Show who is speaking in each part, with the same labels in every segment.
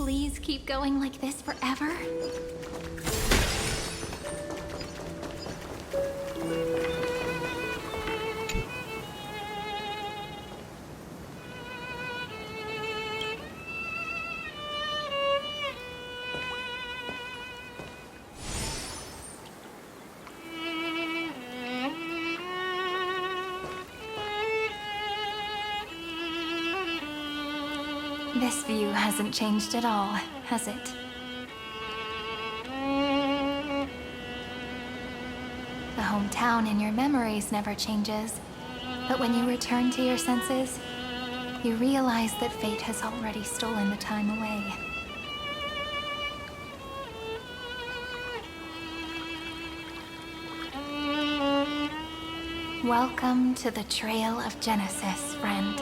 Speaker 1: please keep going like this forever? This view hasn't changed at all, has it? The hometown in your memories never changes, but when you return to your senses, you realize that fate has already stolen the time away. Welcome to the Trail of Genesis, friend.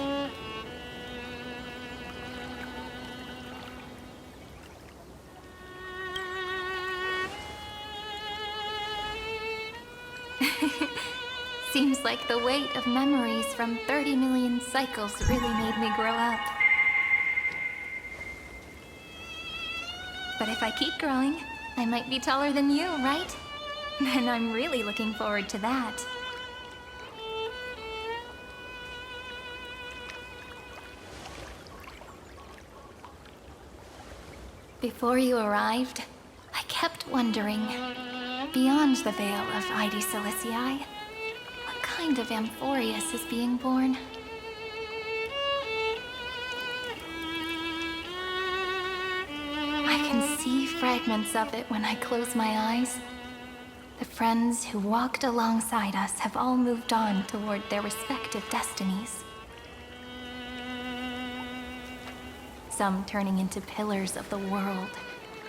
Speaker 1: Seems like the weight of memories from 30 million cycles really made me grow up. But if I keep growing, I might be taller than you, right? And I'm really looking forward to that. Before you arrived, I kept wondering, beyond the veil of Ide Silicii, what kind of Amphorius is being born? I can see fragments of it when I close my eyes. The friends who walked alongside us have all moved on toward their respective destinies. Some turning into pillars of the world,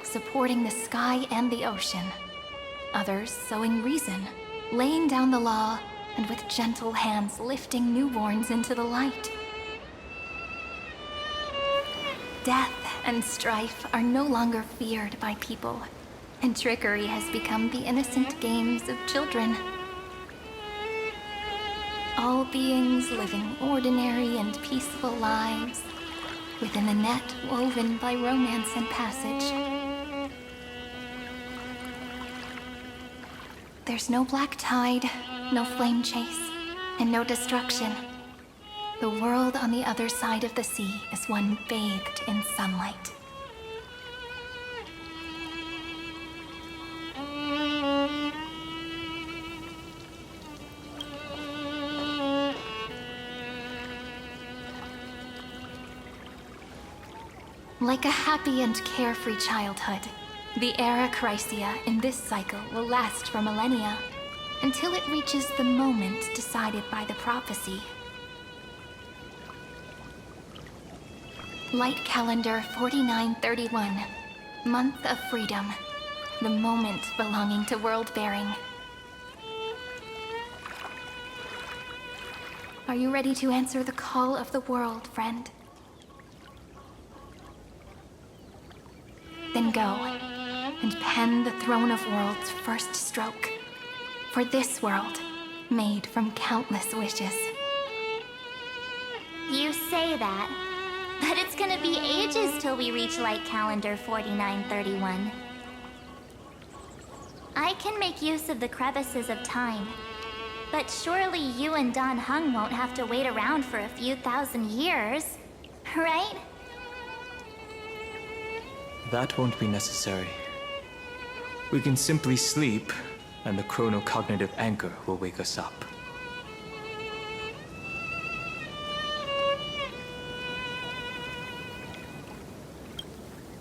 Speaker 1: supporting the sky and the ocean. Others sowing reason, laying down the law, and with gentle hands lifting newborns into the light. Death and strife are no longer feared by people, and trickery has become the innocent games of children. All beings living ordinary and peaceful lives, within the net woven by romance and passage. There's no black tide, no flame chase, and no destruction. The world on the other side of the sea is one bathed in sunlight. Like a happy and carefree childhood, the era Chrysia in this cycle will last for millennia, until it reaches the moment decided by the prophecy. Light calendar 4931, month of freedom, the moment belonging to world-bearing. Are you ready to answer the call of the world, friend? Then go, and pen the Throne of Worlds' first stroke. For this world, made from countless wishes.
Speaker 2: You say that, but it's gonna be ages till we reach light calendar 4931. I can make use of the crevices of time, but surely you and Dan Heng won't have to wait around for a few thousand years, right?
Speaker 3: That won't be necessary. We can simply sleep, and the chronocognitive anchor will wake us up.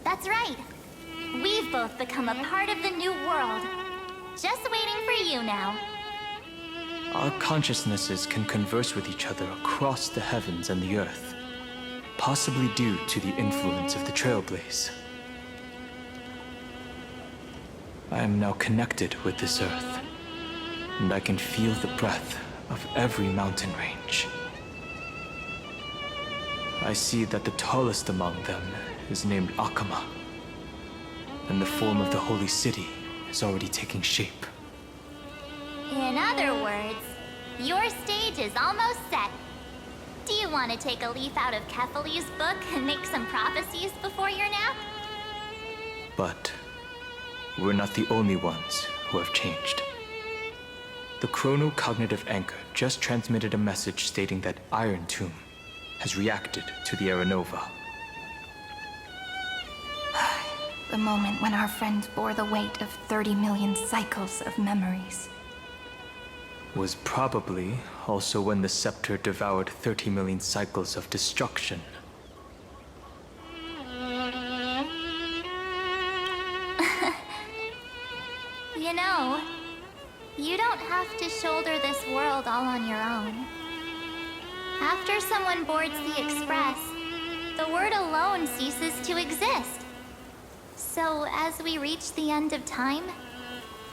Speaker 2: That's right. We've both become a part of the new world. Just waiting for you now.
Speaker 3: Our consciousnesses can converse with each other across the heavens and the earth, possibly due to the influence of the Trailblaze. I am now connected with this earth, and I can feel the breath of every mountain range. I see that the tallest among them is named Akama, and the form of the holy city is already taking shape.
Speaker 2: In other words, your stage is almost set. Do you want to take a leaf out of Kefali's book and make some prophecies before your nap?
Speaker 3: But we're not the only ones who have changed. The chrono-cognitive anchor just transmitted a message stating that Iron Tomb has reacted to the Era Nova.
Speaker 1: The moment when our friend bore the weight of 30 million cycles of memories.
Speaker 3: Was probably also when the scepter devoured 30 million cycles of destruction.
Speaker 2: You know, you don't have to shoulder this world all on your own. After someone boards the Express, the word alone ceases to exist. So as we reach the end of time,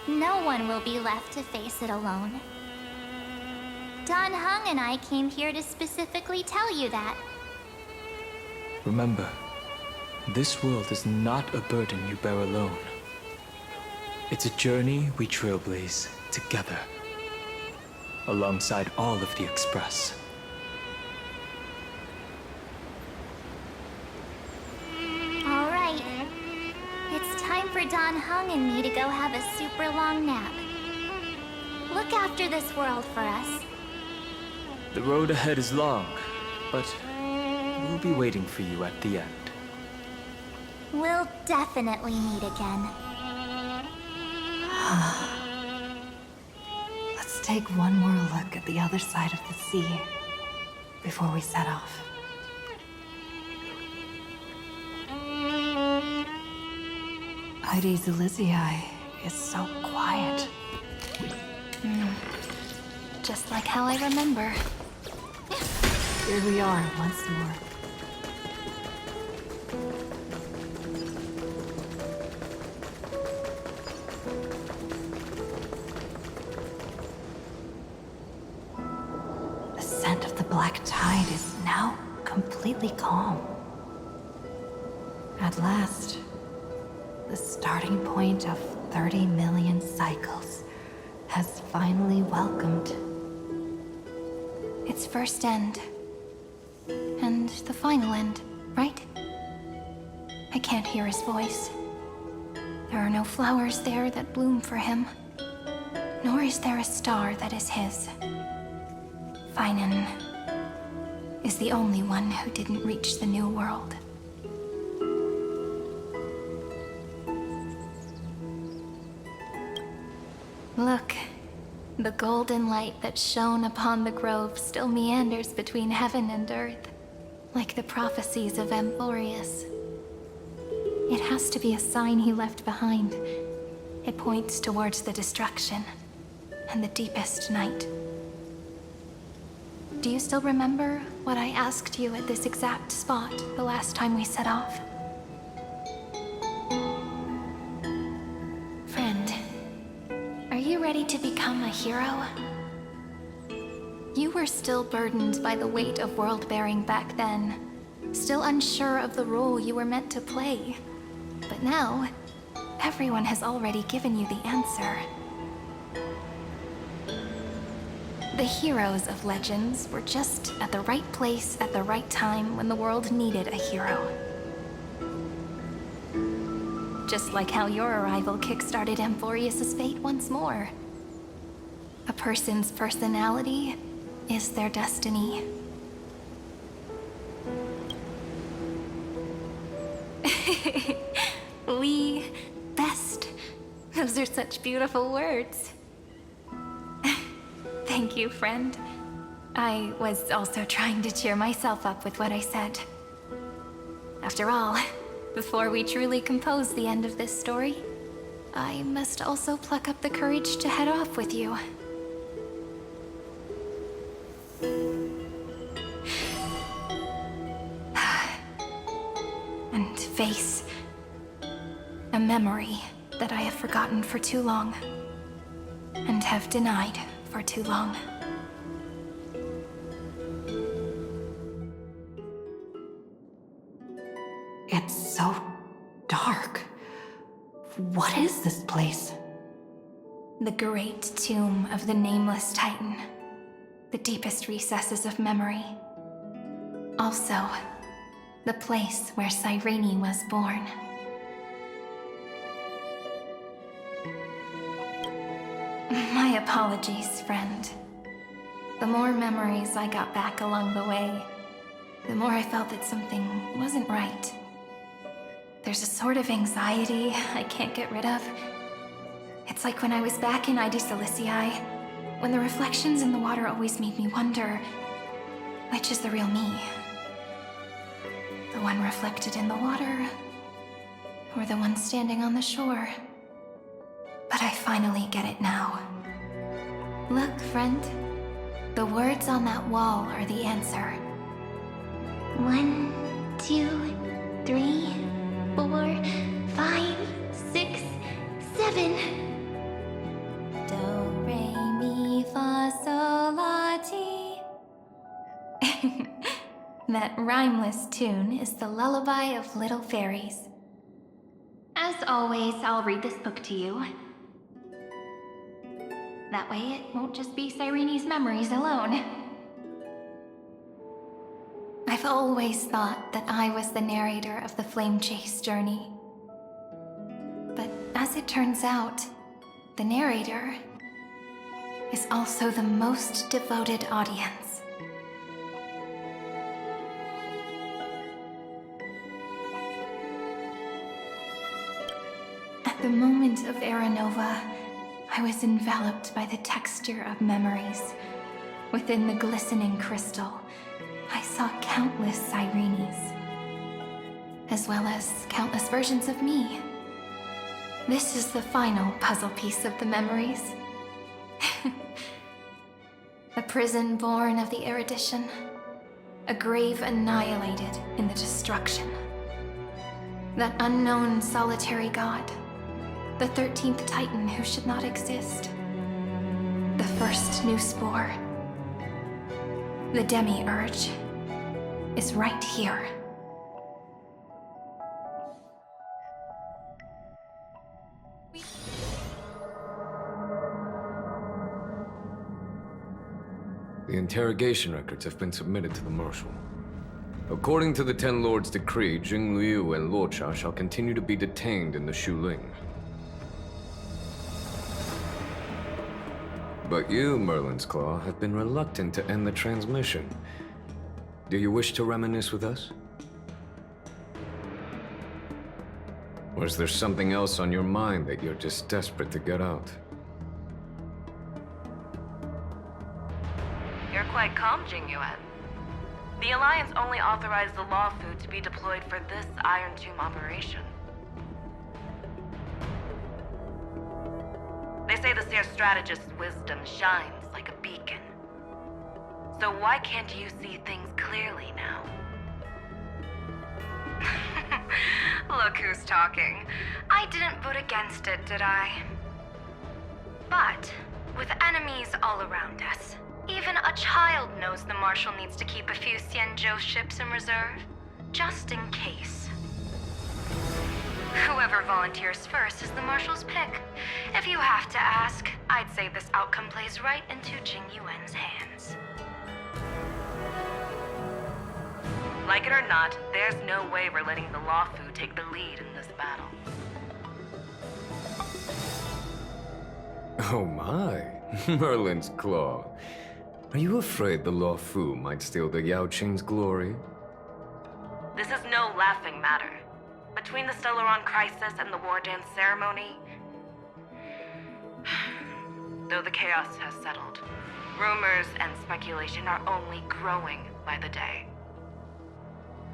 Speaker 2: no one will be left to face it alone. Dan Heng and I came here to specifically tell you that.
Speaker 3: Remember, this world is not a burden you bear alone. It's a journey we trailblaze together, alongside all of the Express.
Speaker 2: All right. It's time for Dan Heng and me to go have a super long nap. Look after this world for us.
Speaker 3: The road ahead is long, but we'll be waiting for you at the end.
Speaker 2: We'll definitely meet again.
Speaker 4: Let's take one more look at the other side of the sea before we set off. Heidi's Elysiae is so quiet.
Speaker 1: Just like how I remember.
Speaker 4: Here we are once more. The scent of the black tide is now completely calm. At last, the starting point of 30 million cycles has finally welcomed.
Speaker 1: Its first end. And the final end, right? I can't hear his voice. There are no flowers there that bloom for him. Nor is there a star that is his. Finan is the only one who didn't reach the new world. Look, the golden light that shone upon the grove still meanders between heaven and earth, like the prophecies of Amphorius. It has to be a sign he left behind. It points towards the destruction and the deepest night. Do you still remember what I asked you at this exact spot the last time we set off? Friend, are you ready to become a hero? You were still burdened by the weight of world-bearing back then, still unsure of the role you were meant to play. But now, everyone has already given you the answer. The heroes of legends were just at the right place at the right time when the world needed a hero. Just like how your arrival kickstarted Amphorius' fate once more. A person's personality is their destiny. We best. Those are such beautiful words. Thank you, friend. I was also trying to cheer myself up with what I said. After all, before we truly compose the end of this story, I must also pluck up the courage to head off with you. And face a memory that I have forgotten for too long, and have denied for too long.
Speaker 4: It's so dark. What is this place?
Speaker 1: The great tomb of the nameless Titan. The deepest recesses of memory. Also, the place where Cyrene was born. apologies, friend. The more memories I got back along the way, the more I felt that something wasn't right. There's a sort of anxiety I can't get rid of. It's like when I was back in ID Silicii, when the reflections in the water always made me wonder, which is the real me? The one reflected in the water, or the one standing on the shore? But I finally get it now. Look, friend. The words on that wall are the answer.
Speaker 2: 1, 2, 3, 4, 5, 6, 7.
Speaker 1: Do, re, mi, fa, sol, la, ti. That rhymeless tune is the lullaby of little fairies. As always, I'll read this book to you. That way it won't just be Cyrene's memories alone. I've always thought that I was the narrator of the Flame Chase journey. But as it turns out, the narrator is also the most devoted audience. At the moment of Aranova, I was enveloped by the texture of memories. Within the glistening crystal, I saw countless Cyrenes, as well as countless versions of me. This is the final puzzle piece of the memories. A prison born of the erudition, a grave annihilated in the destruction. That unknown solitary god, the 13th Titan who should not exist. The first new spore. The Demiurge is right here.
Speaker 5: The interrogation records have been submitted to the Marshal. According to the Ten Lords' decree, Jing Liu and Luocha shall continue to be detained in the Shuling. But you, Merlin's Claw, have been reluctant to end the transmission. Do you wish to reminisce with us? Or is there something else on your mind that you're just desperate to get out?
Speaker 6: You're quite calm, Jingyuan. The Alliance only authorized the Law Food to be deployed for this Iron Tomb operation. They say the Seer Strategist's wisdom shines like a beacon. So why can't you see things clearly now? Look who's talking. I didn't vote against it, did I? But, with enemies all around us, even a child knows the Marshal needs to keep a few Xianzhou ships in reserve, just in case. Whoever volunteers first is the Marshal's pick. If you have to ask, I'd say this outcome plays right into Jing Yuan's hands. Like it or not, there's no way we're letting the Law Fu take the lead in this battle.
Speaker 5: Oh my, Merlin's Claw. Are you afraid the Law Fu might steal the Yao Qing's glory?
Speaker 6: This is no laughing matter. Between the Stellaron crisis and the War Dance ceremony, though the chaos has settled, rumors and speculation are only growing by the day.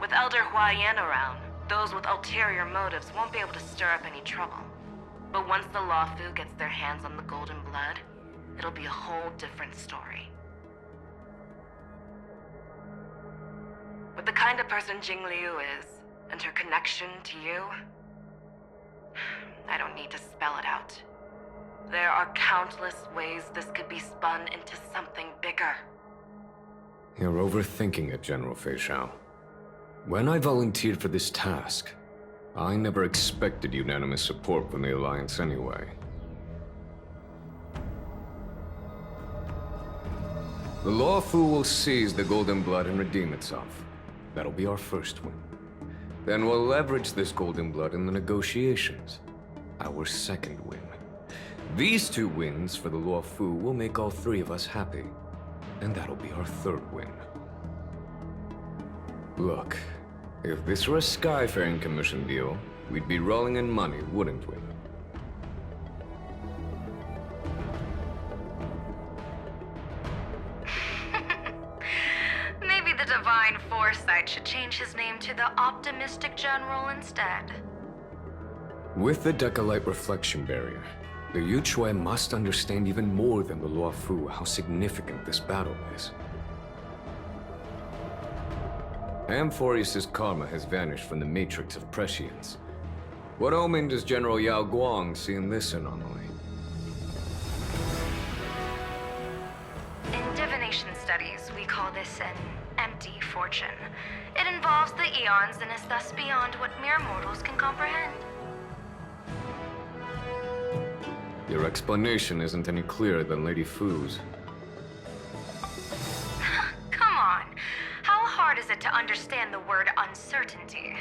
Speaker 6: With Elder Huaiyan around, those with ulterior motives won't be able to stir up any trouble. But once the Law Fu gets their hands on the Golden Blood, it'll be a whole different story. With the kind of person Jing Liu is, and her connection to you, I don't need to spell it out. There are countless ways this could be spun into something bigger.
Speaker 5: You're overthinking it, General Fei Xiao. When I volunteered for this task, I never expected unanimous support from the Alliance anyway. The Law Fu will seize the Golden Blood and redeem itself. That'll be our first win. Then we'll leverage this Golden Blood in the negotiations. Our second win. These 2 wins for the Luofu will make all 3 of us happy. And that'll be our 3rd win. Look, if this were a Skyfaring Commission deal, we'd be rolling in money, wouldn't we?
Speaker 6: Maybe the Divine Foresight should change his name to the Optimistic General instead.
Speaker 5: With the Decalite Reflection Barrier, the Yuchue must understand even more than the Luofu how significant this battle is. Amphorius' karma has vanished from the matrix of prescience. What omen does General Yao Guang see in this anomaly?
Speaker 6: In divination studies, we call this an empty fortune. It involves the eons and is thus beyond what mere mortals can comprehend.
Speaker 5: Your explanation isn't any clearer than Lady Fu's.
Speaker 6: Come on. How hard is it to understand the word uncertainty?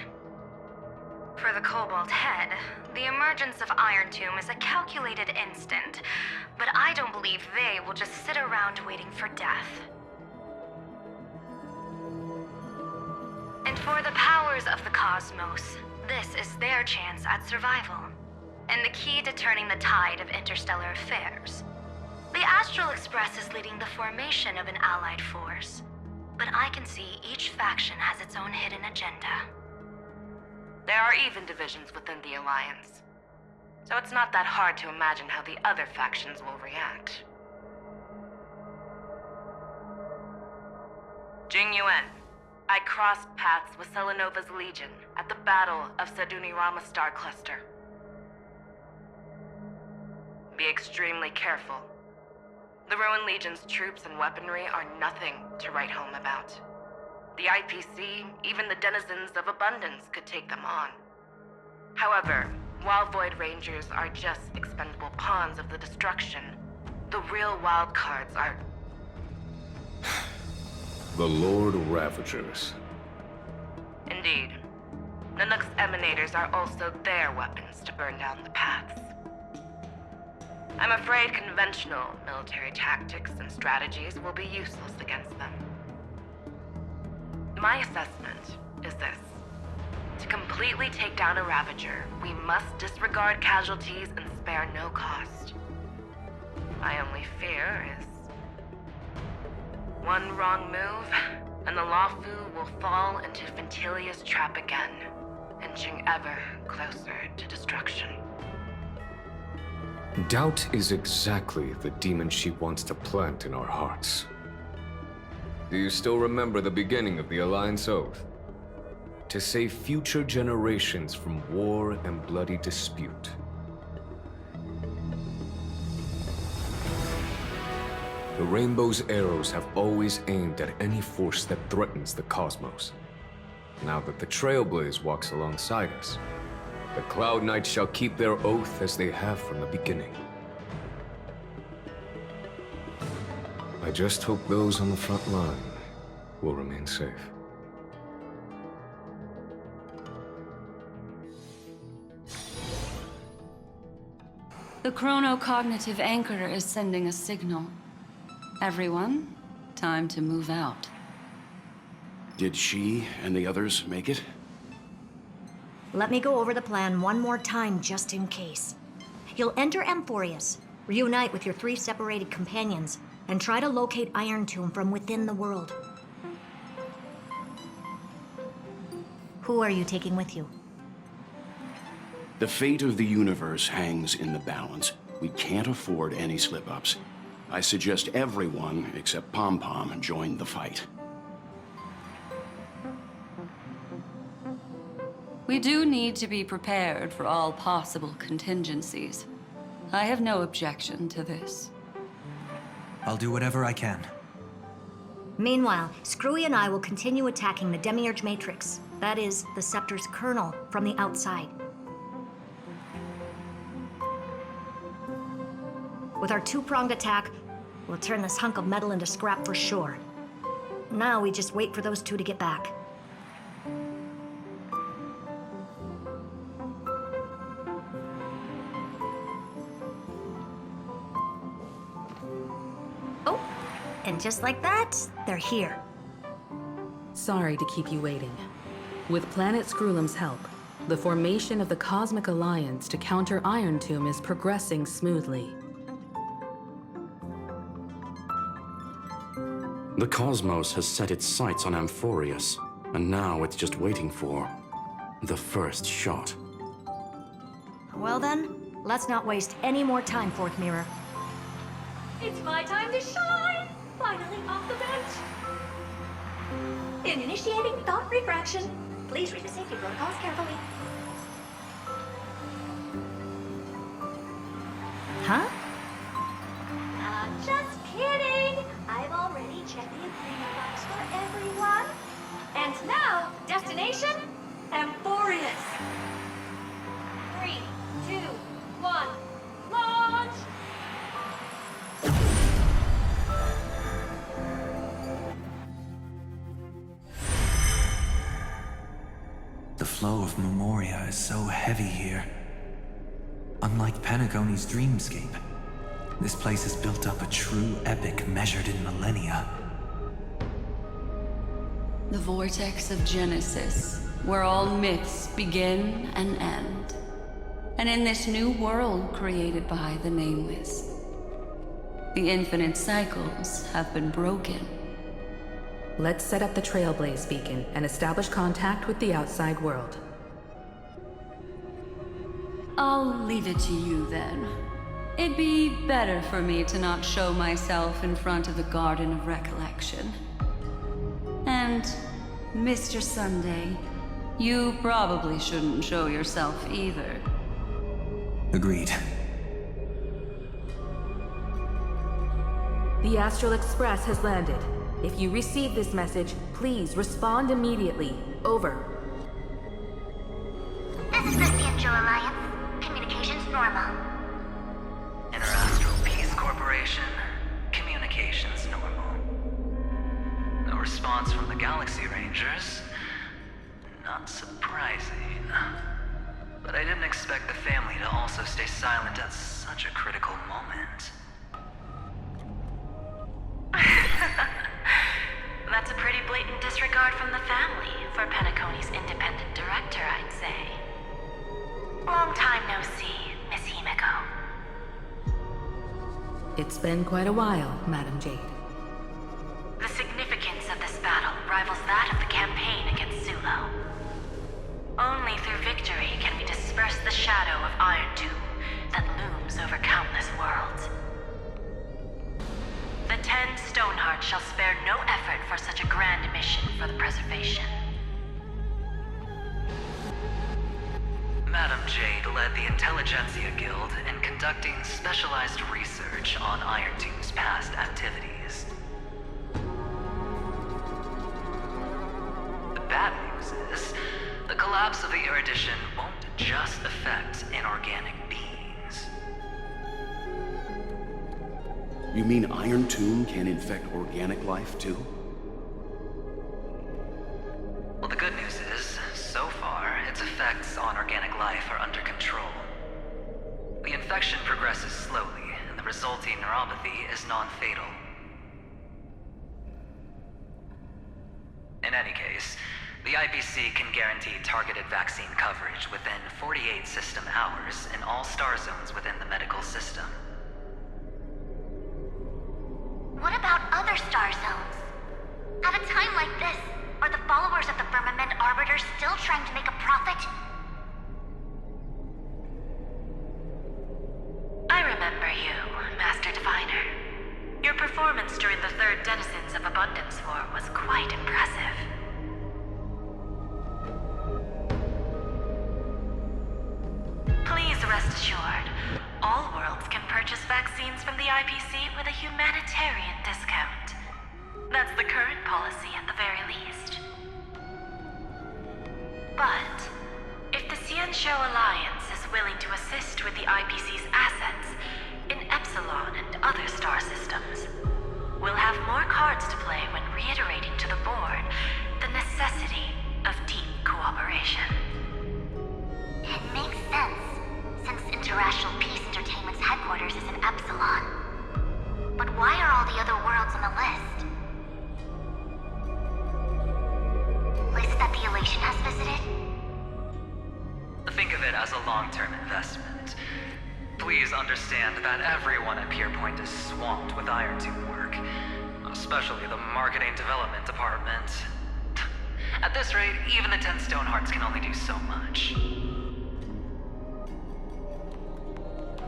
Speaker 6: For the Cobalt Head, the emergence of Iron Tomb is a calculated instant, but I don't believe they will just sit around waiting for death. And for the powers of the cosmos, this is their chance at survival, and the key to turning the tide of interstellar affairs. The Astral Express is leading the formation of an allied force, but I can see each faction has its own hidden agenda. There are even divisions within the Alliance, so it's not that hard to imagine how the other factions will react. Jing Yuan, I crossed paths with Selenova's Legion at the Battle of Sedunirama Star Cluster. Be extremely careful. The Ruin Legion's troops and weaponry are nothing to write home about. The IPC, even the denizens of Abundance, could take them on. However, while Void Rangers are just expendable pawns of the destruction, the real wild cards are...
Speaker 5: The Lord Ravagers.
Speaker 6: Indeed. Nanook's emanators are also their weapons to burn down the paths. I'm afraid conventional military tactics and strategies will be useless against them. My assessment is this. To completely take down a Ravager, we must disregard casualties and spare no cost. My only fear is... one wrong move, and the Luofu will fall into Ventilia's trap again, inching ever closer to destruction.
Speaker 5: Doubt is exactly the demon she wants to plant in our hearts. Do you still remember the beginning of the Alliance Oath? To save future generations from war and bloody dispute. The Rainbow's arrows have always aimed at any force that threatens the cosmos. Now that the Trailblaze walks alongside us, the Cloud Knights shall keep their oath as they have from the beginning. I just hope those on the front line will remain safe.
Speaker 7: The chronocognitive anchor is sending a signal. Everyone, time to move out.
Speaker 8: Did she and the others make it?
Speaker 9: Let me go over the plan one more time, just in case. You'll enter Amphorius, reunite with your 3 separated companions, and try to locate Iron Tomb from within the world. Who are you taking with you?
Speaker 8: The fate of the universe hangs in the balance. We can't afford any slip-ups. I suggest everyone, except Pom Pom, join the fight.
Speaker 7: We do need to be prepared for all possible contingencies. I have no objection to this.
Speaker 10: I'll do whatever I can.
Speaker 9: Meanwhile, Screwy and I will continue attacking the Demiurge Matrix. That is, the Scepter's kernel, from the outside. With our 2-pronged attack, we'll turn this hunk of metal into scrap for sure. Now we just wait for those 2 to get back. And just like that, they're here.
Speaker 11: Sorry to keep you waiting. With Planet Screwlum's help, the formation of the Cosmic Alliance to counter Iron Tomb is progressing smoothly.
Speaker 12: The cosmos has set its sights on Amphorius, and now it's just waiting for the first shot.
Speaker 9: Well then, let's not waste any more time, Fourth Mirror.
Speaker 13: It's my time to shine! Finally off the bench! In initiating thought refraction, please read the safety protocols carefully.
Speaker 9: Huh?
Speaker 13: Just kidding! I've already checked the agreement box for everyone. And now, destination, Amphorius. 3, 2, 1, launch!
Speaker 10: The flow of Memoria is so heavy here. Unlike Panagone's dreamscape, this place has built up a true epic measured in millennia.
Speaker 7: The vortex of Genesis, where all myths begin and end. And in this new world created by the Nameless, the infinite cycles have been broken.
Speaker 11: Let's set up the Trailblaze beacon and establish contact with the outside world.
Speaker 7: I'll leave it to you then. It'd be better for me to not show myself in front of the Garden of Recollection. And, Mr. Sunday, you probably shouldn't show yourself either.
Speaker 10: Agreed.
Speaker 11: The Astral Express has landed. If you receive this message, please respond immediately. Over.
Speaker 2: This is the Cienjo Alliance. Communications normal.
Speaker 14: Interastral Peace Corporation. Communications normal. No response from the Galaxy Rangers. Not surprising. But I didn't expect the family to also stay silent at such a critical moment.
Speaker 6: That's a pretty blatant disregard from the family for Panacone's independent director, I'd say. Long time no see, Miss Himeko.
Speaker 11: It's been quite a while, Madam Jade.
Speaker 6: The significance of this battle rivals that of the campaign against Zulo. Only through victory can we disperse the shadow of Iron Tomb that looms over countless worlds. The 10 Stonehearts shall spare no effort for such a grand mission for the preservation.
Speaker 14: Madam Jade led the Intelligentsia Guild in conducting specialized research on Iron Tomb's past activities. The bad news is, the collapse of the Erudition won't just affect inorganic beings.
Speaker 8: You mean Iron Tomb can infect organic life, too?
Speaker 14: Well, the good news is, so far, its effects on organic life are under control. The infection progresses slowly, and the resulting neuropathy is non-fatal. In any case, the IPC can guarantee targeted vaccine coverage within 48 system hours in all star zones within the medical system.
Speaker 2: What about other star zones? At a time like this, are the followers of the Firmament Arbiter still trying to make a profit?
Speaker 6: I remember you, Master Diviner. Your performance during the Third Denizens of Abundance War was quite impressive. Please rest assured, all worlds can purchase vaccines from the IPC with a humanitarian discount. That's the current policy at the very least. But, if the Cienjo Alliance is willing to assist with the IPC's assets in Epsilon and other star systems, we'll have more cards to play when reiterating to the board the necessity of deep cooperation.
Speaker 2: It makes sense, since Interrational Peace Entertainment's headquarters is in Epsilon. But why are all the other worlds on the list?
Speaker 14: a long-term investment. Please understand that everyone at Pierpoint is swamped with Iron Tomb work, especially the marketing development department. At this rate, even the 10 Stonehearts can only do so much.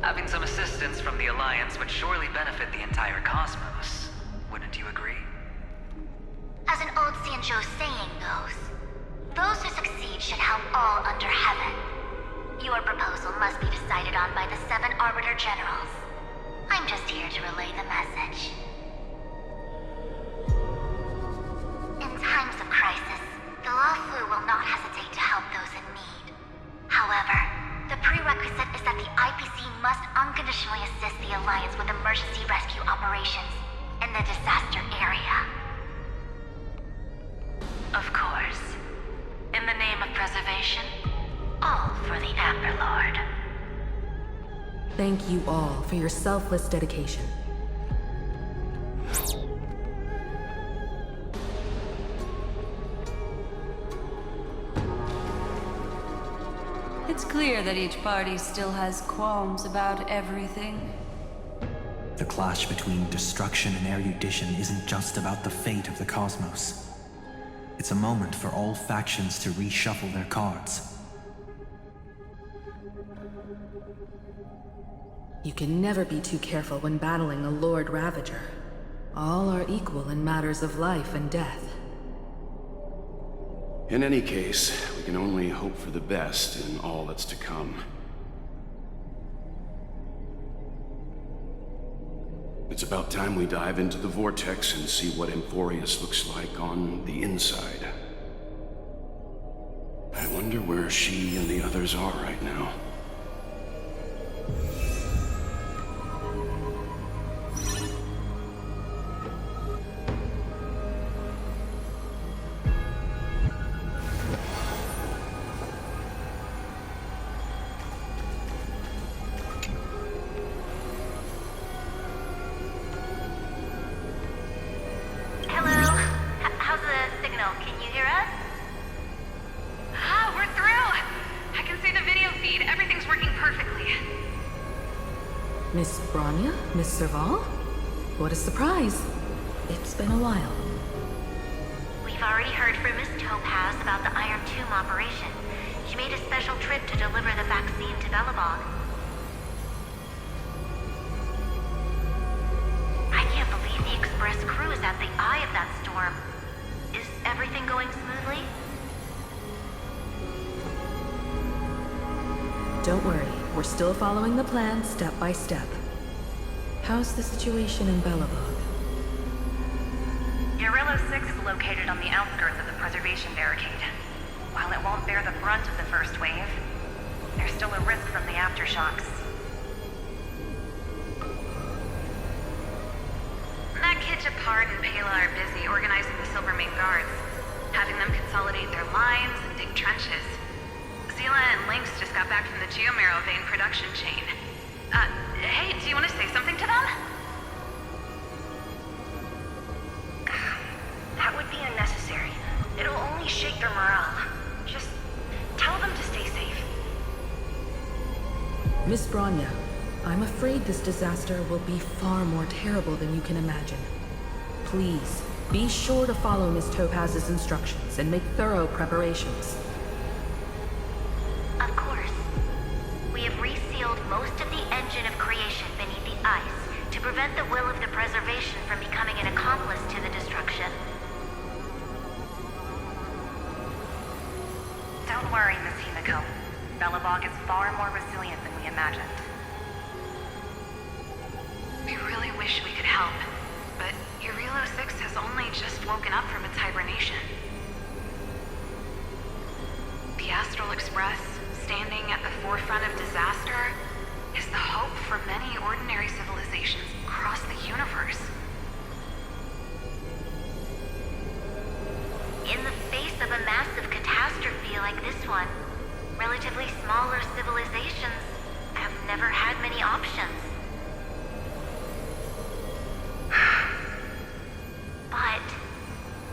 Speaker 14: Having some assistance from the Alliance would surely benefit the entire cosmos. Wouldn't you agree?
Speaker 2: As an old Xianzhou saying goes, those who succeed should help all under heaven. Your proposal must be decided on by the 7 Arbiter Generals. I'm just here to relay the message. In times of crisis, the Luofu will not hesitate to help those in need. However, the prerequisite is that the IPC must unconditionally assist the Alliance with emergency rescue operations in the disaster area.
Speaker 6: Of course. In the name of preservation,
Speaker 2: All for the Amber Lord.
Speaker 11: Thank you all for your selfless dedication.
Speaker 7: It's clear that each party still has qualms about everything.
Speaker 10: The clash between destruction and erudition isn't just about the fate of the cosmos. It's a moment for all factions to reshuffle their cards.
Speaker 11: You can never be too careful when battling a Lord Ravager. All are equal in matters of life and death.
Speaker 8: In any case, we can only hope for the best in all that's to come. It's about time we dive into the vortex and see what Amphorius looks like on the inside. I wonder where she and the others are right now.
Speaker 11: Miss Bronya? Miss Serval? What a surprise. It's been a while.
Speaker 2: We've already heard from Miss Topaz about the Iron Tomb operation. She made a special trip to deliver the vaccine to Belobog. I can't believe the Express crew is at the eye of that storm. Is everything going smoothly?
Speaker 11: Don't worry, we're still following the plan step by step. How's the situation in Belobog?
Speaker 6: Urillo 6 is located on the outskirts of the preservation barricade. While it won't bear the brunt of the first wave, there's still a risk from the aftershocks. Nakij, Apart, and Pela are busy organizing the Silvermane Guards, having them consolidate their lines and dig trenches. Zila and Lynx just got back from the Geomarrow vein production chain. Hey, do you want to say something to them? That would be unnecessary. It'll only shake their morale. Just tell them to stay safe.
Speaker 11: Miss Bronya, I'm afraid this disaster will be far more terrible than you can imagine. Please, be sure to follow Miss Topaz's instructions and make thorough preparations.
Speaker 2: Of course. We have resealed most of the engine of creation beneath the ice to prevent the will of the preservation from becoming an accomplice to the destruction.
Speaker 6: Don't worry, Miss Himiko. Belobog is far more resilient than we imagined. We really wish we could help, but Urillo 6 has only just woken up from its hibernation. The Astral Express, standing at the forefront of disaster, is the hope for many ordinary civilizations across the universe.
Speaker 2: In the face of a massive catastrophe like this one, relatively smaller civilizations have never had many options. But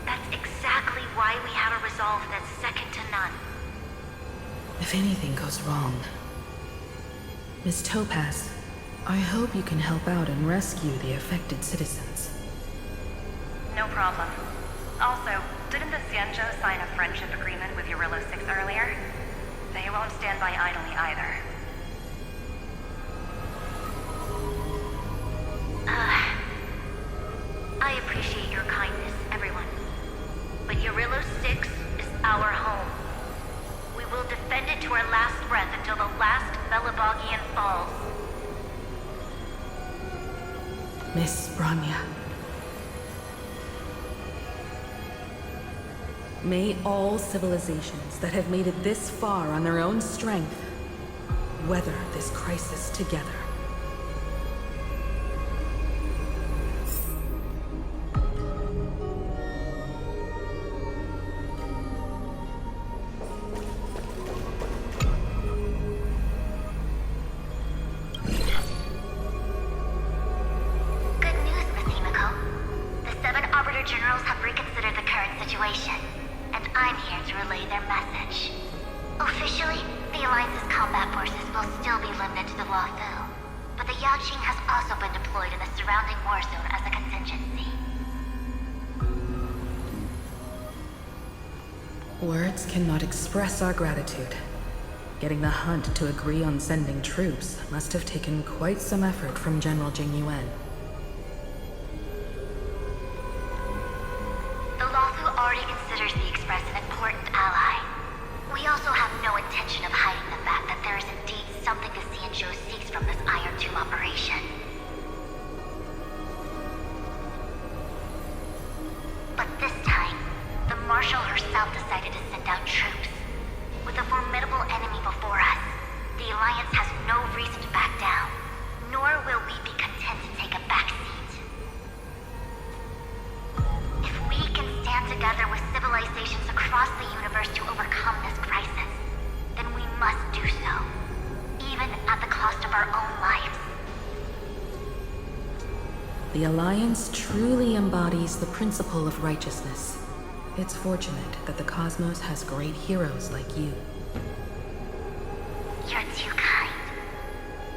Speaker 2: that's exactly why we have a resolve that's second to none.
Speaker 11: If anything goes wrong, Miss Topaz, I hope you can help out and rescue the affected citizens.
Speaker 6: No problem. Also, didn't the Xianzhou sign a friendship agreement with Eurilo 6 earlier? They won't stand by idly either. I appreciate your kindness, everyone. But Eurilo 6 is our home. We will defend it to our last breath until the last Belabogian falls.
Speaker 11: Miss Branya. May all civilizations that have made it this far on their own strength weather this crisis together.
Speaker 2: Good news, Miss Himiko. The 7 Arbiter Generals have reconsidered the current situation, and I'm here to relay their message. Officially, the Alliance's combat forces will still be limited to the Luofu, but the Yaoqing has also been deployed in the surrounding war zone as a contingency.
Speaker 11: Words cannot express our gratitude. Getting the Hunt to agree on sending troops must have taken quite some effort from General Jing Yuan.
Speaker 2: The Luofu already considers the Express an important ally. We also have no intention of hiding the fact that there is indeed something the Xianzhou seeks from this Iron Tomb operation. But this time, the Marshal herself decided to send out troops. With a formidable enemy before us, the Alliance has no reason to back down, nor will we be content to take a back seat. If we can stand together with civilizations across the universe to overcome this crisis, then we must do so, even at the cost of our own lives.
Speaker 11: The Alliance truly embodies the principle of righteousness. It's fortunate that the cosmos has great heroes like you.
Speaker 2: You're too kind.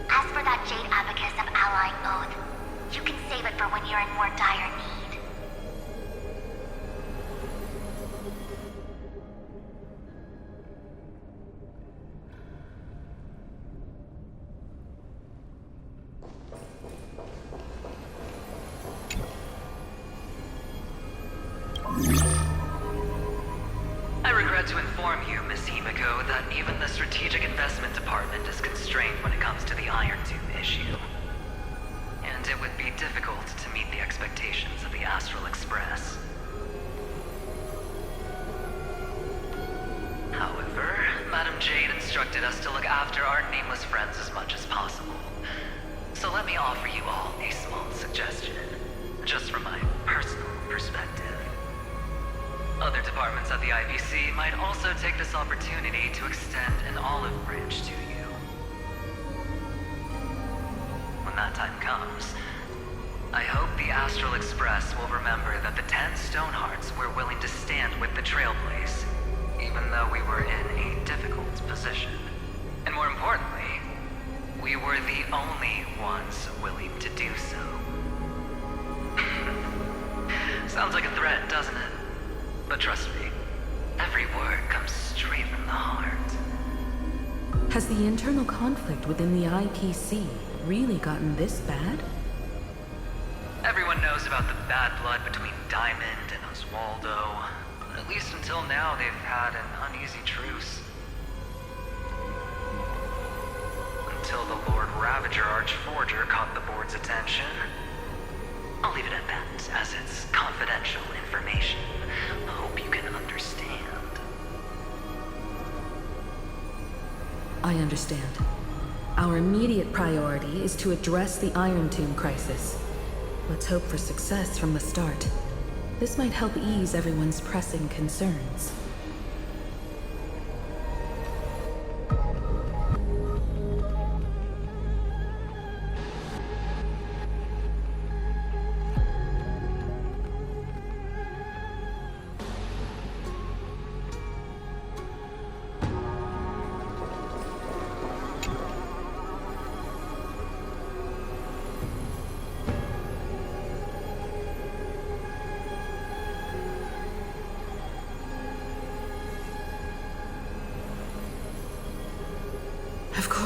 Speaker 2: As for that Jade Abacus of Allying Oath, you can save it for when you're in more dire need.
Speaker 14: I regret to inform you, Miss Himiko, that even the Strategic Investment Department is constrained when it comes to the Iron Tomb issue. And it would be difficult to meet the expectations of the Astral Express. However, Madam Jade instructed us to look after our nameless friends as much as possible. So let me offer you all a small suggestion, just from my personal perspective. Other departments at the IBC might also take this opportunity to extend an olive branch to you. When that time comes, I hope the Astral Express will remember that the 10 Stonehearts were willing to stand with the Trailblaze, even though we were in a difficult position. And more importantly, we were the only ones willing to do so. Sounds like a threat, doesn't it? But trust me, every word comes straight from the heart.
Speaker 11: Has the internal conflict within the IPC really gotten this bad?
Speaker 14: Everyone knows about the bad blood between Diamond and Oswaldo. At least until now, they've had an uneasy truce. Until the Lord Ravager Archforger caught the board's attention. I'll leave it at that, as it's confidential information. I hope you can understand.
Speaker 11: I understand. Our immediate priority is to address the Iron Tomb crisis. Let's hope for success from the start. This might help ease everyone's pressing concerns.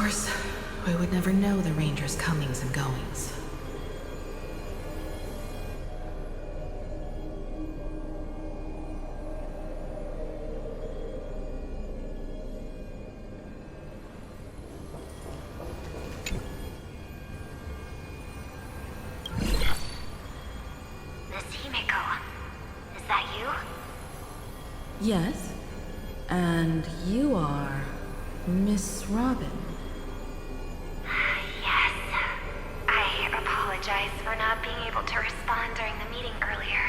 Speaker 11: course, we would never know the Rangers' comings and goings.
Speaker 2: Miss Himeko, is that you?
Speaker 11: Yes, and you are Miss Robin.
Speaker 2: Yes. I apologize for not being able to respond during the meeting earlier.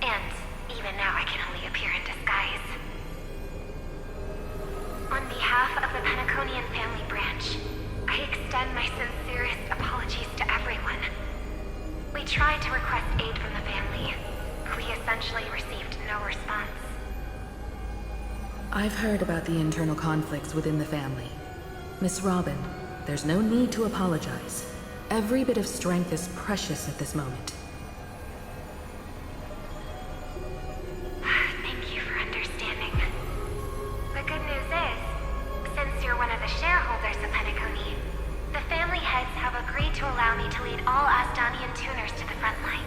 Speaker 2: And even now I can only appear in disguise. On behalf of the Penaconian family branch, I extend my sincerest apologies to everyone. We tried to request aid from the family. We essentially received no response.
Speaker 11: I've heard about the internal conflicts within the family. Miss Robin, there's no need to apologize. Every bit of strength is precious at this moment.
Speaker 2: Thank you for understanding. The good news is, since you're one of the shareholders of Penacony, the family heads have agreed to allow me to lead all Asdanian tuners to the front lines.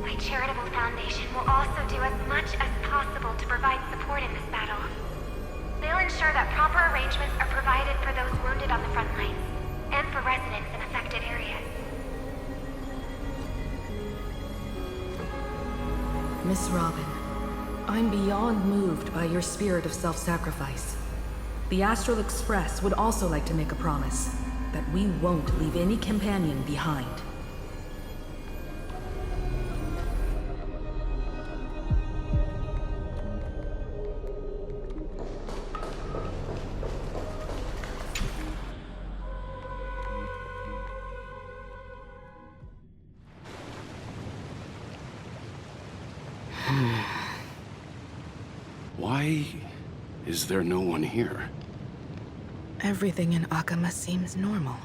Speaker 2: My charitable foundation will also do as much as possible to provide support in this battle. They'll ensure that proper arrangements are provided for those wounded on the front lines, and for residents in affected areas.
Speaker 11: Miss Robin, I'm beyond moved by your spirit of self-sacrifice. The Astral Express would also like to make a promise that we won't leave any companion behind.
Speaker 8: Why is there no one here?
Speaker 11: Everything in Akama seems normal.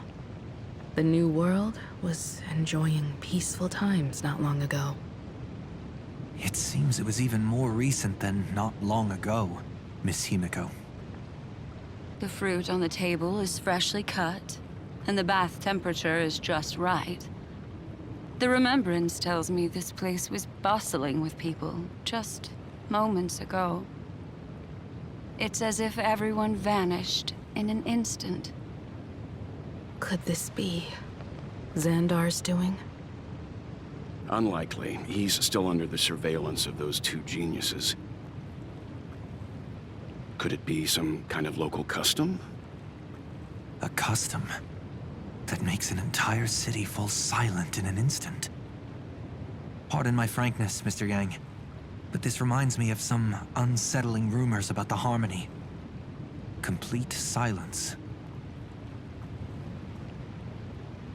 Speaker 11: The New World was enjoying peaceful times not long ago.
Speaker 10: It seems it was even more recent than not long ago, Miss Himeko.
Speaker 7: The fruit on the table is freshly cut, and the bath temperature is just right. The remembrance tells me this place was bustling with people just moments ago. It's as if everyone vanished in an instant.
Speaker 11: Could this be Xandar's doing?
Speaker 8: Unlikely. He's still under the surveillance of those two geniuses. Could it be some kind of local custom?
Speaker 10: A custom that makes an entire city fall silent in an instant. Pardon my frankness, Mr. Yang, but this reminds me of some unsettling rumors about the Harmony. Complete silence.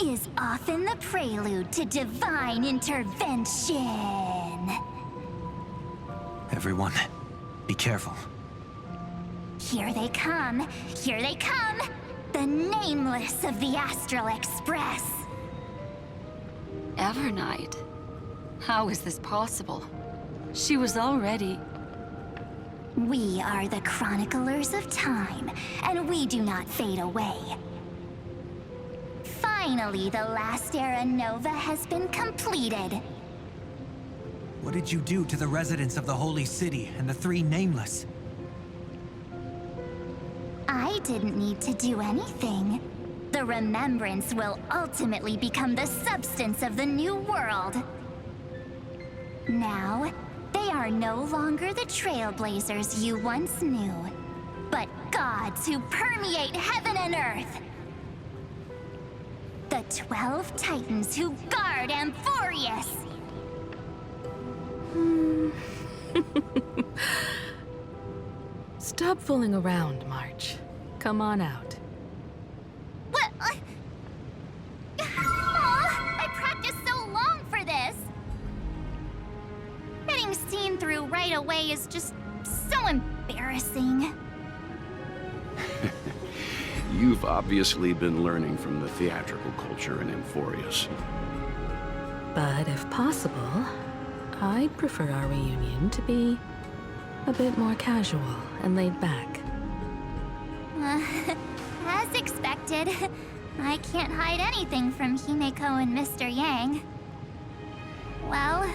Speaker 2: Is often the prelude to divine intervention.
Speaker 10: Everyone, be careful.
Speaker 2: Here they come! Here they come! The Nameless of the Astral Express!
Speaker 7: Evernight? How is this possible? She was already...
Speaker 2: We are the Chroniclers of Time, and we do not fade away. Finally, the last era Nova has been completed.
Speaker 10: What did you do to the residents of the Holy City and the three Nameless?
Speaker 2: I didn't need to do anything. The remembrance will ultimately become the substance of the new world. Now, they are no longer the trailblazers you once knew, but gods who permeate heaven and earth. The 12 Titans who guard Amphorius.
Speaker 11: Stop fooling around, March. Come on out.
Speaker 2: What? I practiced so long for this. Getting seen through right away is just so embarrassing.
Speaker 8: You've obviously been learning from the theatrical culture in Amphorius.
Speaker 11: But if possible, I'd prefer our reunion to be a bit more casual and laid back.
Speaker 2: As expected, I can't hide anything from Himeko and Mr. Yang. Well,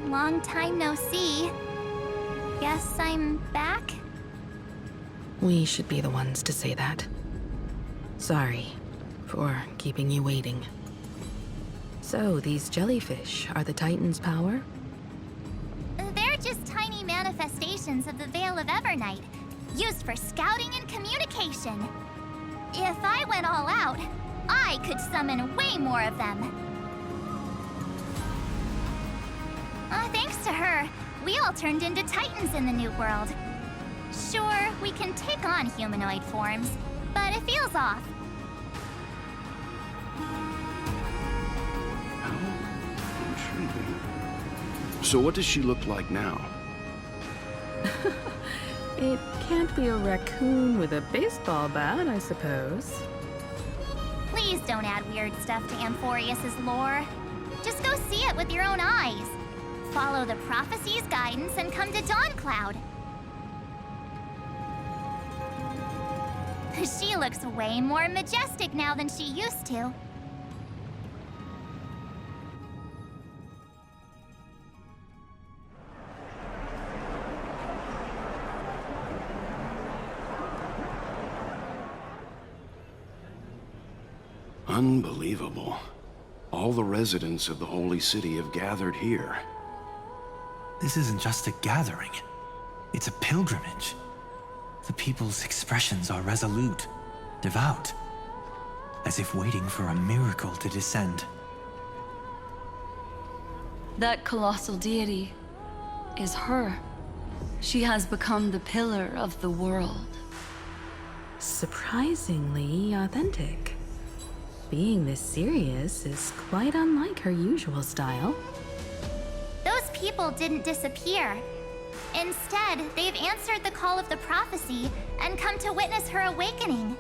Speaker 2: long time no see. Guess I'm back?
Speaker 11: We should be the ones to say that. Sorry for keeping you waiting. So, these jellyfish are the Titan's power?
Speaker 2: They're just tiny manifestations of the Veil of Evernight, used for scouting and communication. If I went all out, I could summon way more of them. Thanks to her, we all turned into Titans in the new world. Sure, we can take on humanoid forms, but it feels off.
Speaker 8: Intriguing. So what does she look like now?
Speaker 11: It can't be a raccoon with a baseball bat, I suppose.
Speaker 2: Please don't add weird stuff to Amphorius's lore. Just go see it with your own eyes. Follow the prophecy's guidance and come to Dawncloud. She looks way more majestic now than she used to.
Speaker 8: Unbelievable. All the residents of the Holy City have gathered here.
Speaker 10: This isn't just a gathering. It's a pilgrimage. The people's expressions are resolute, devout, as if waiting for a miracle to descend.
Speaker 7: That colossal deity is her. She has become the pillar of the world.
Speaker 11: Surprisingly authentic. Being this serious is quite unlike her usual style.
Speaker 2: Those people didn't disappear. Instead, they've answered the call of the prophecy and come to witness her awakening.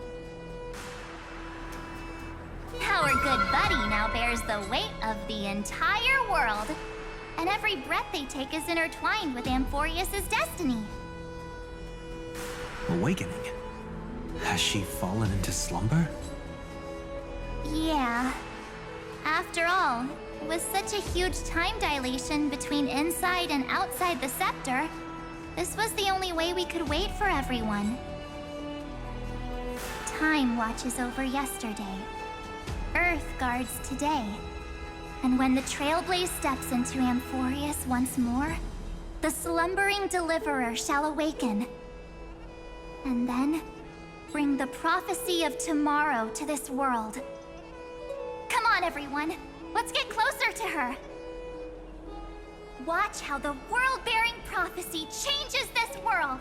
Speaker 2: Our good buddy now bears the weight of the entire world, and every breath they take is intertwined with Amphorius's destiny.
Speaker 10: Awakening? Has she fallen into slumber?
Speaker 2: Yeah. After all, with such a huge time dilation between inside and outside the scepter, this was the only way we could wait for everyone. Time watches over yesterday. Earth guards today. And when the Trailblaze steps into Amphorius once more, the slumbering deliverer shall awaken. And then, bring the prophecy of tomorrow to this world. Come on, everyone. Let's get closer to her. Watch how the world-bearing prophecy changes this world.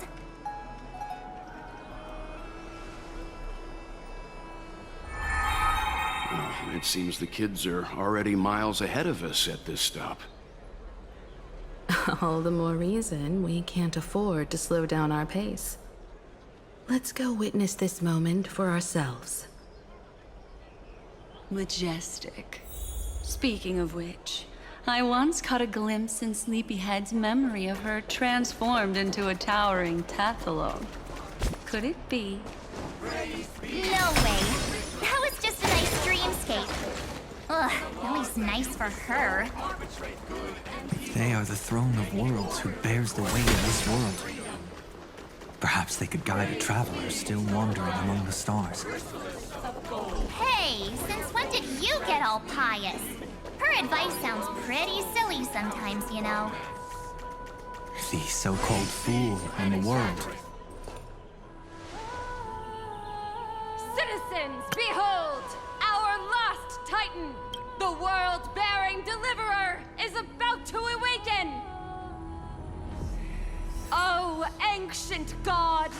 Speaker 8: Well, it seems the kids are already miles ahead of us at this stop.
Speaker 11: All the more reason we can't afford to slow down our pace. Let's go witness this moment for ourselves.
Speaker 7: Majestic. Speaking of which, I once caught a glimpse in Sleepyhead's memory of her transformed into a towering Tathalon. Could it be?
Speaker 2: No way. That was just a nice dreamscape. Ugh, at least nice for her.
Speaker 10: They are the throne of worlds who bears the weight of this world. Perhaps they could guide a traveler still wandering among the stars.
Speaker 2: Hey, since when did you get all pious? Her advice sounds pretty silly sometimes, you know.
Speaker 10: The so-called fool in the world.
Speaker 13: Citizens, behold! Our last Titan, the world-bearing deliverer, is about to awaken! Oh, ancient god,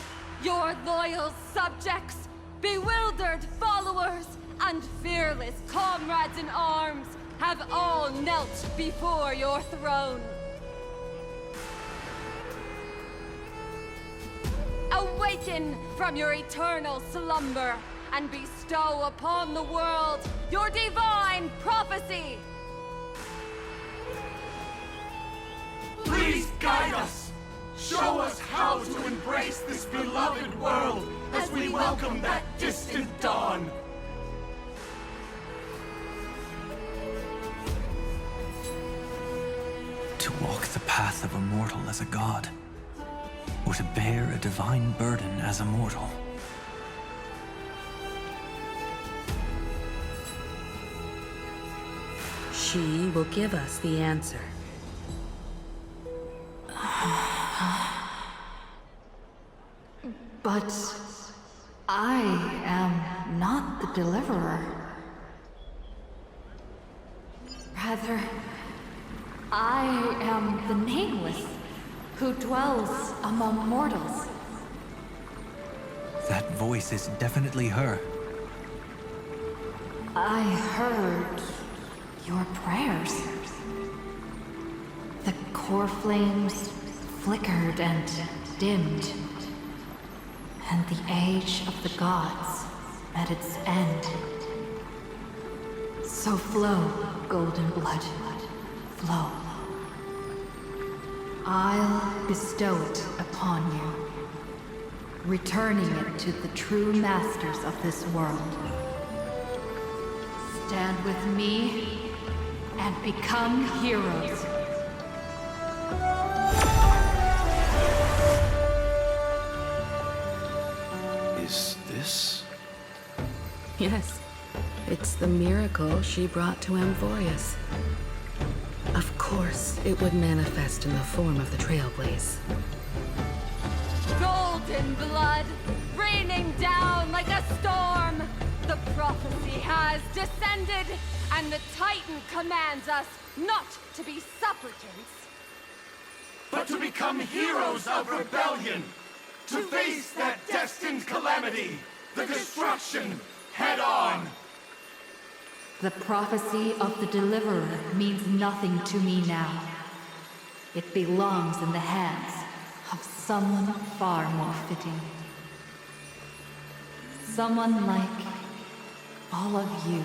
Speaker 13: your loyal subjects, bewildered followers, and fearless comrades in arms have all knelt before your throne. Awaken from your eternal slumber and bestow upon the world your divine prophecy!
Speaker 15: Please guide us! Show us how to embrace this beloved world as we welcome that distant dawn.
Speaker 10: To walk the path of a mortal as a god, or to bear a divine burden as a mortal.
Speaker 11: She will give us the answer.
Speaker 4: But I am not the deliverer. Rather, I am the nameless, who dwells among mortals.
Speaker 10: That voice is definitely her.
Speaker 4: I heard your prayers. The core flames flickered and dimmed, and the age of the gods met its end. So flow, golden blood, flow. I'll bestow it upon you, returning it to the true masters of this world. Stand with me and become heroes.
Speaker 8: Is this?
Speaker 11: Yes, it's the miracle she brought to Amphorius. Of course, it would manifest in the form of the Trailblaze.
Speaker 13: Golden blood, raining down like a storm. The prophecy has descended, and the Titan commands us not to be supplicants,
Speaker 15: but to become heroes of rebellion, to face that destined calamity, the destruction, head on.
Speaker 4: The prophecy of the Deliverer means nothing to me now. It belongs in the hands of someone far more fitting. Someone like all of you.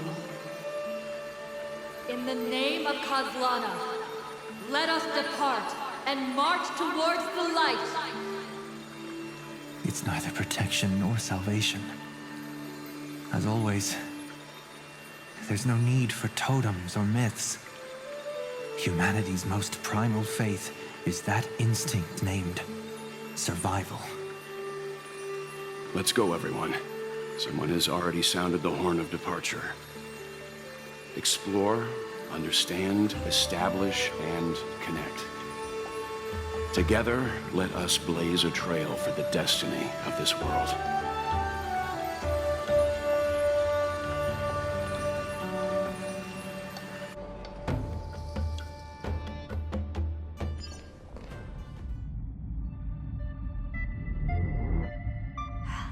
Speaker 16: In the name of Kozlana, let us depart and march towards the light.
Speaker 10: It's neither protection nor salvation. As always, there's no need for totems or myths. Humanity's most primal faith is that instinct named survival.
Speaker 8: Let's go, everyone. Someone has already sounded the horn of departure. Explore, understand, establish, and connect. Together, let us blaze a trail for the destiny of this world.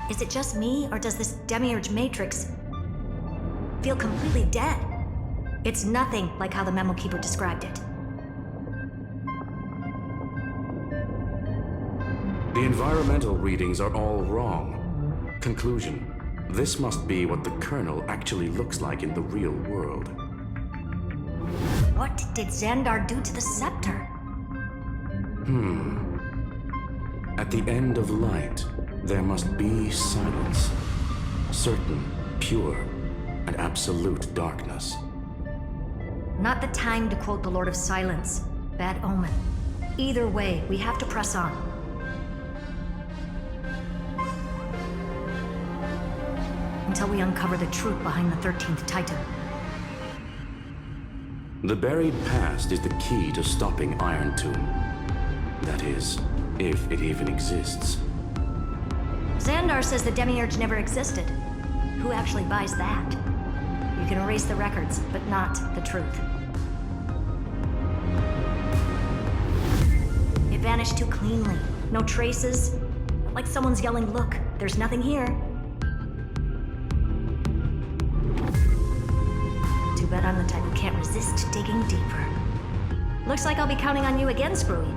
Speaker 9: Is it just me, or does this Demiurge Matrix feel completely dead? It's nothing like how the Memo Keeper described it.
Speaker 12: The environmental readings are all wrong. Conclusion: this must be what the Colonel actually looks like in the real world.
Speaker 9: What did Xandar do to the scepter?
Speaker 12: At the end of light, there must be silence. Certain, pure, and absolute darkness.
Speaker 9: Not the time to quote the Lord of Silence. Bad omen. Either way, we have to press on. Until we uncover the truth behind the 13th Titan.
Speaker 12: The buried past is the key to stopping Iron Tomb. That is, if it even exists.
Speaker 9: Xandar says the Demiurge never existed. Who actually buys that? You can erase the records, but not the truth. It vanished too cleanly. No traces. Like someone's yelling, "Look, there's nothing here." Too bad I'm the type who can't resist digging deeper. Looks like I'll be counting on you again, Screwy.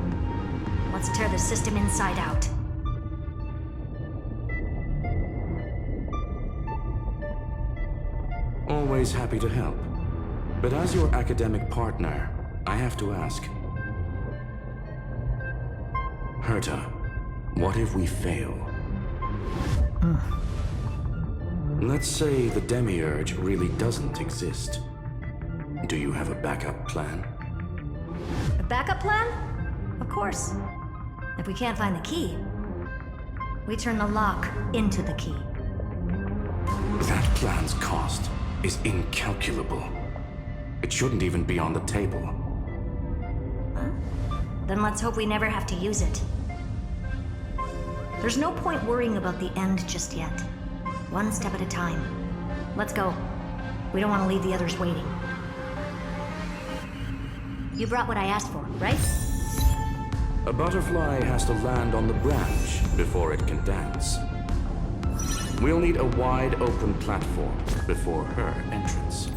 Speaker 9: Let's tear the system inside out.
Speaker 12: Always happy to help. But as your academic partner, I have to ask. Herta, what if we fail? Let's say the Demiurge really doesn't exist. Do you have a backup plan?
Speaker 9: A backup plan? Of course. If we can't find the key, we turn the lock into the key.
Speaker 12: That plan's cost is incalculable. It shouldn't even be on the table.
Speaker 9: Then let's hope we never have to use it. There's no point worrying about the end just yet. One step at a time. Let's go. We don't want to leave the others waiting. You brought what I asked for, right?
Speaker 12: A butterfly has to land on the branch before it can dance. We'll need a wide open platform before her entrance.